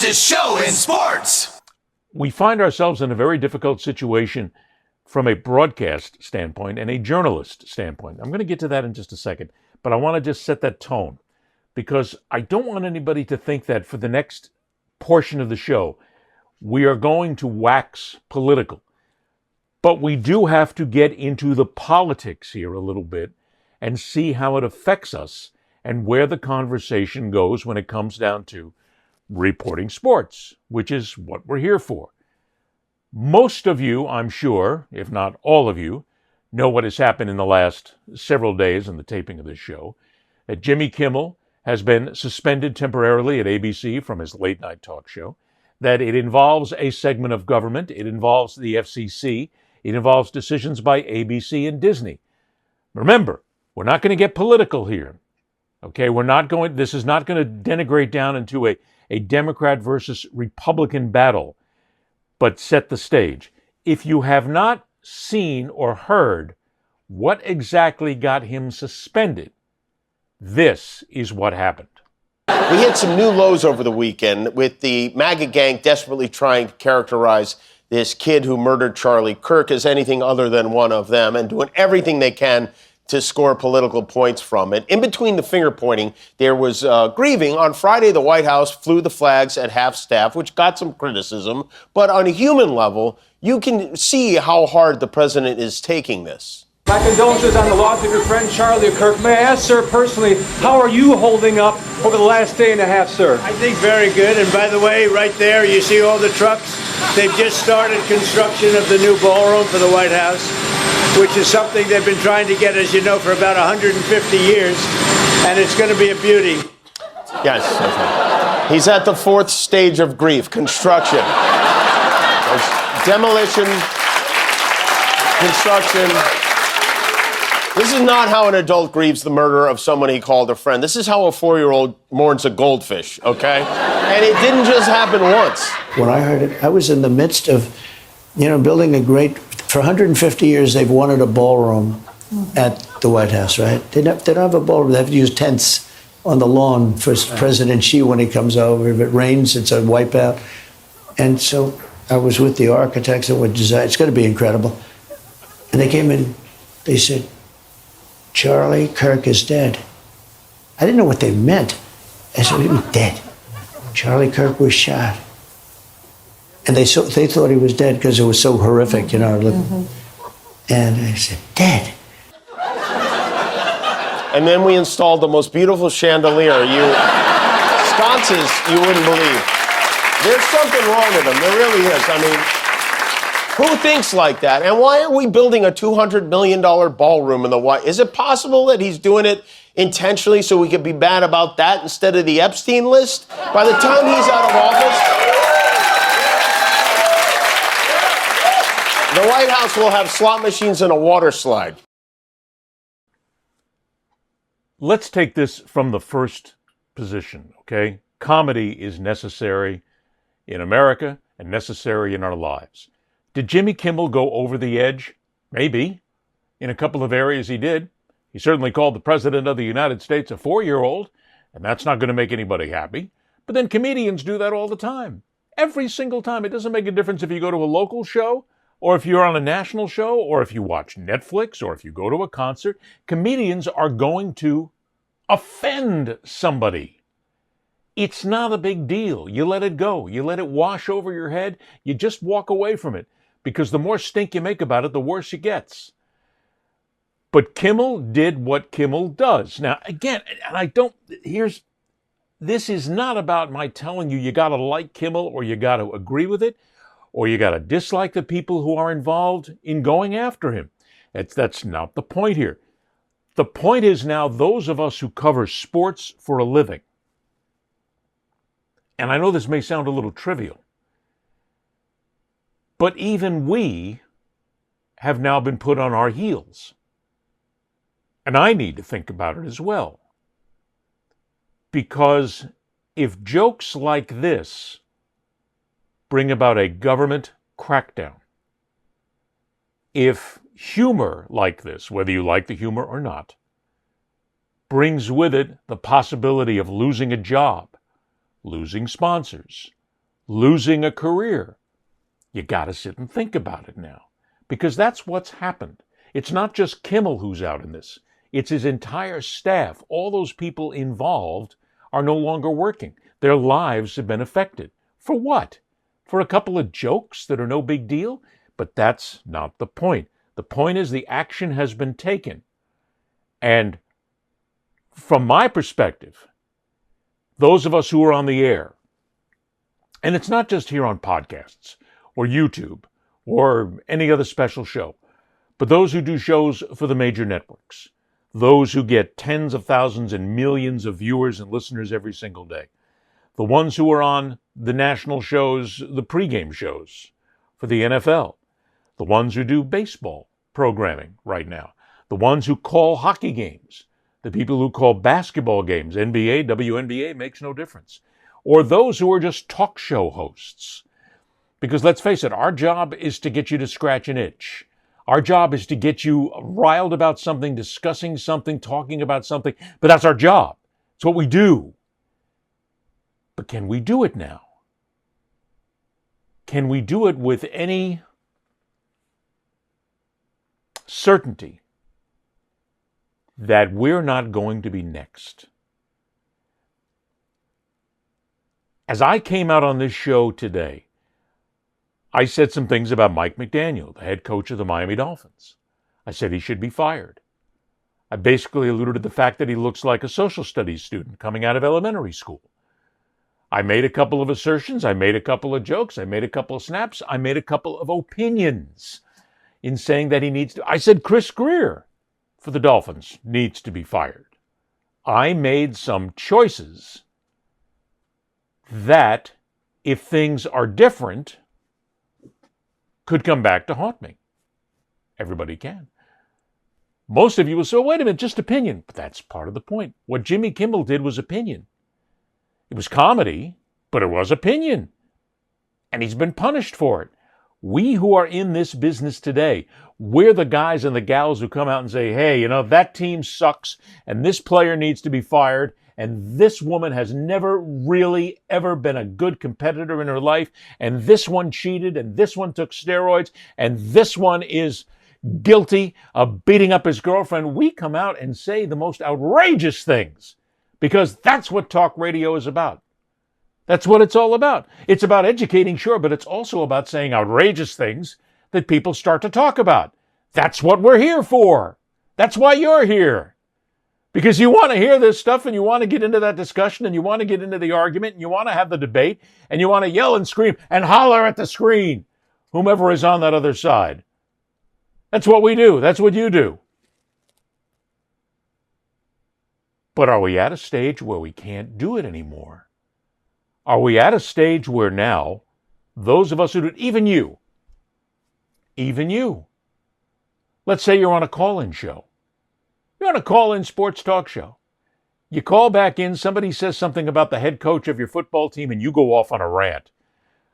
fastest show in sports. We find ourselves in a very difficult situation from a broadcast standpoint and a journalist standpoint. I'm going to get to that in just a second, but I want to just set that tone because I don't want anybody to think that for the next portion of the show, we are going to wax political. But we do have to get into the politics here a little bit and see how it affects us and where the conversation goes when it comes down to reporting sports, which is what we're here for. Most of you, I'm sure, if not all of you, know what has happened in the last several days in the taping of this show. That Jimmy Kimmel has been suspended temporarily at ABC from his late-night talk show. That it involves a segment of government. It involves the FCC. It involves decisions by ABC and Disney. Remember, we're not going to get political here. Okay, this is not going to denigrate down into a Democrat versus Republican battle, but set the stage. If you have not seen or heard what exactly got him suspended, this is what happened. We hit some new lows over the weekend with the MAGA gang desperately trying to characterize this kid who murdered Charlie Kirk as anything other than one of them and doing everything they can to score political points from it. In between the finger pointing, there was grieving. On Friday, the White House flew the flags at half-staff, which got some criticism. But on a human level, you can see how hard the president is taking this. My condolences on the loss of your friend Charlie Kirk. May I ask, sir, personally, how are you holding up over the last day and a half, sir? I think very good. And by the way, right there, you see all the trucks? They've just started construction of the new ballroom for the White House, which is something they've been trying to get, as you know, for about 150 years. And it's going to be a beauty. Yes. He's at the fourth stage of grief, construction. There's demolition, construction. This is not how an adult grieves the murder of someone he called a friend. This is how a 4-year-old mourns a goldfish, okay? And it didn't just happen once. When I heard it, I was in the midst of, building a great, for 150 years, they've wanted a ballroom at the White House, right? They don't have a ballroom. They have to use tents on the lawn for President Xi when he comes over. If it rains, it's a wipeout. And so I was with the architects that would design. It's going to be incredible. And they came in, they said, Charlie Kirk is dead. I didn't know what they meant. I said, what do you mean dead? Charlie Kirk was shot. And they thought he was dead because it was so horrific, And I said, dead. And then we installed the most beautiful chandelier. Sconces you wouldn't believe. There's something wrong with them. There really is. I mean, who thinks like that? And why are we building a $200 million ballroom in the White House? Is it possible that he's doing it intentionally so we could be bad about that instead of the Epstein list? By the time he's out of office, the White House will have slot machines and a water slide. Let's take this from the first position, okay? Comedy is necessary in America and necessary in our lives. Did Jimmy Kimmel go over the edge? Maybe. In a couple of areas he did. He certainly called the President of the United States a 4-year-old, and that's not going to make anybody happy. But then comedians do that all the time. Every single time. It doesn't make a difference if you go to a local show, or if you're on a national show, or if you watch Netflix, or if you go to a concert. Comedians are going to offend somebody. It's not a big deal. You let it go. You let it wash over your head. You just walk away from it. Because the more stink you make about it, the worse it gets. But Kimmel did what Kimmel does. Now, again, this is not about my telling you got to like Kimmel or you got to agree with it or you got to dislike the people who are involved in going after him. That's not the point here. The point is now those of us who cover sports for a living, and I know this may sound a little trivial, but even we have now been put on our heels. And I need to think about it as well. Because if jokes like this bring about a government crackdown, if humor like this, whether you like the humor or not, brings with it the possibility of losing a job, losing sponsors, losing a career. You got to sit and think about it now, because that's what's happened. It's not just Kimmel who's out in this. It's his entire staff. All those people involved are no longer working. Their lives have been affected. For what? For a couple of jokes that are no big deal? But that's not the point. The point is the action has been taken. And from my perspective, those of us who are on the air, and it's not just here on podcasts or YouTube or any other special show, but those who do shows for the major networks, those who get tens of thousands and millions of viewers and listeners every single day, the ones who are on the national shows, the pregame shows for the NFL, the ones who do baseball programming right now, the ones who call hockey games, the people who call basketball games, NBA, WNBA, makes no difference, or those who are just talk show hosts. Because let's face it, our job is to get you to scratch an itch. Our job is to get you riled about something, discussing something, talking about something, but that's our job. It's what we do. But can we do it now? Can we do it with any certainty that we're not going to be next? As I came out on this show today, I said some things about Mike McDaniel, the head coach of the Miami Dolphins. I said he should be fired. I basically alluded to the fact that he looks like a social studies student coming out of elementary school. I made a couple of assertions, I made a couple of jokes, I made a couple of snaps, I made a couple of opinions in saying that he needs to. I said Chris Greer for the Dolphins needs to be fired. I made some choices that, if things are different, could come back to haunt me. Everybody can. Most of you will say, wait a minute, just opinion. But that's part of the point. What Jimmy Kimmel did was opinion. It was comedy, but it was opinion. And he's been punished for it. We who are in this business today, we're the guys and the gals who come out and say, hey, that team sucks, and this player needs to be fired, and this woman has never really ever been a good competitor in her life, and this one cheated, and this one took steroids, and this one is guilty of beating up his girlfriend. We come out and say the most outrageous things, because that's what talk radio is about. That's what it's all about. It's about educating, sure, but it's also about saying outrageous things that people start to talk about. That's what we're here for. That's why you're here. Because you want to hear this stuff, and you want to get into that discussion, and you want to get into the argument, and you want to have the debate, and you want to yell and scream and holler at the screen, whomever is on that other side. That's what we do. That's what you do. But are we at a stage where we can't do it anymore? Are we at a stage where now, those of us who do it, even you, let's say you're on a call-in show. You're on a call-in sports talk show. You call back in, somebody says something about the head coach of your football team, and you go off on a rant.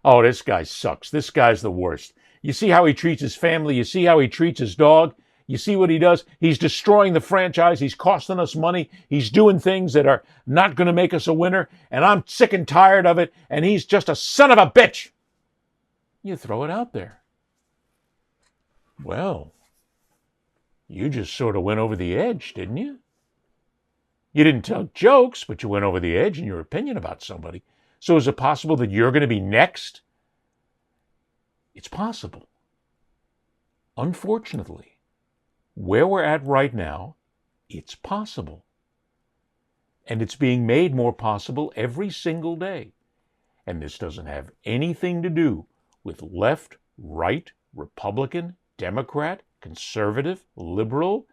Oh, this guy sucks. This guy's the worst. You see how he treats his family. You see how he treats his dog. You see what he does? He's destroying the franchise. He's costing us money. He's doing things that are not going to make us a winner. And I'm sick and tired of it. And he's just a son of a bitch. You throw it out there. Well, you just sort of went over the edge, didn't you? You didn't tell jokes, but you went over the edge in your opinion about somebody. So is it possible that you're going to be next? It's possible. Unfortunately, where we're at right now, it's possible. And it's being made more possible every single day. And this doesn't have anything to do with left, right, Republican, Democrat, conservative, liberal.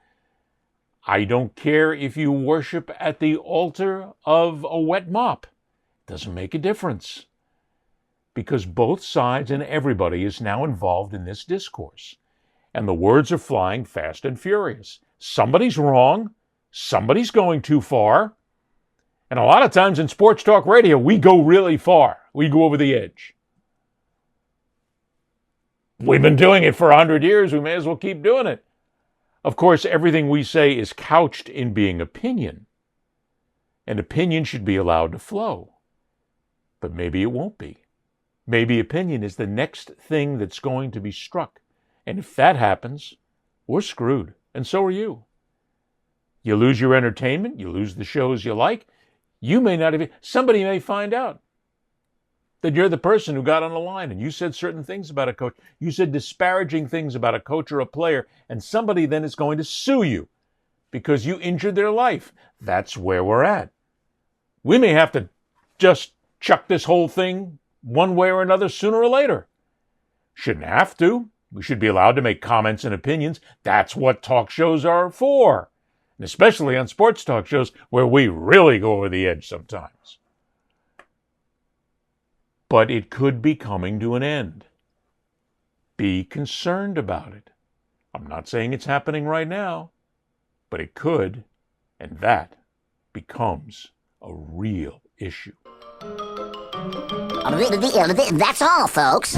I don't care if you worship at the altar of a wet mop. It doesn't make a difference. Because both sides and everybody is now involved in this discourse. And the words are flying fast and furious. Somebody's wrong. Somebody's going too far. And a lot of times in sports talk radio, we go really far. We go over the edge. We've been doing it for 100 years. We may as well keep doing it. Of course, everything we say is couched in being opinion. And opinion should be allowed to flow. But maybe it won't be. Maybe opinion is the next thing that's going to be struck. And if that happens, we're screwed. And so are you. You lose your entertainment. You lose the shows you like. You may not even, somebody may find out that you're the person who got on the line and you said certain things about a coach. You said disparaging things about a coach or a player, and somebody then is going to sue you because you injured their life. That's where we're at. We may have to just chuck this whole thing one way or another sooner or later. Shouldn't have to. We should be allowed to make comments and opinions. That's what talk shows are for. And especially on sports talk shows where we really go over the edge sometimes. But it could be coming to an end. Be concerned about it. I'm not saying it's happening right now, but it could, and that becomes a real issue. That's all, folks.